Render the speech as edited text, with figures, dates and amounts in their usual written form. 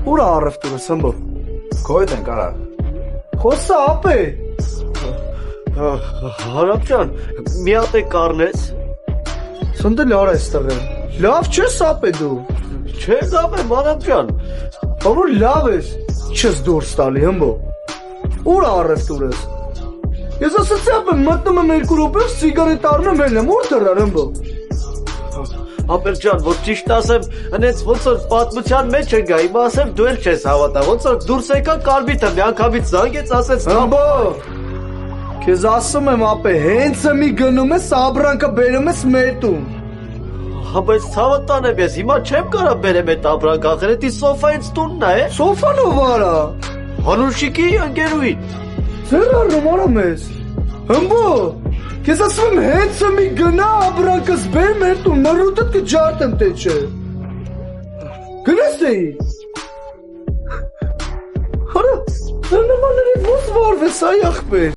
Ուր առևտուրս հմբո։ Քո հետ ենք արա։ Խոսա ապե։ Հարապ ջան, մի հատ է կառնես։ Սնդել արա ես տղեն։ Լավ չես ապե դու։ Չէ դապ է հարապ ջան։ Որ լավ ես, չես դուրս տալի հմբո։ Ուր առևտուրս։ Ես ասացի ապե մտնում եմ 2 րոպեով սիգարետ առնեմ ելեմ, ուր դրար հմբո։ Ապեր ջան, որ ճիշտ ասեմ, հենց ոնց որ պատմության մեջ է գա, հիմա ասեմ դու էլ չես հավատա, ոնց որ դուրս եկա կարմիտը միանգամից զանգեց, ասեց հմբո։ Քեզ ասում եմ ապե, հենց մի գնում ես աբրանքը բերում ես մեր տուն։ Հա բայց ցավը տանեմ ես, հիմա չեմ կարա բերեմ այդ աբրանքը, ախր էդի սոֆայից տունն է։ Սոֆան ով արա։ Հանուշիկի ընկերուին։ Ձեր առնում արա մեզ։ Հմբո։ Քեզ ասում եմ հենց մի գնա աբրանքս բեր մեր տուն, մռուտդ կջարտեմ թե չէ։ Գնաս էի։ Արա, նմանների ո՞ց վարվես այ ախպեր։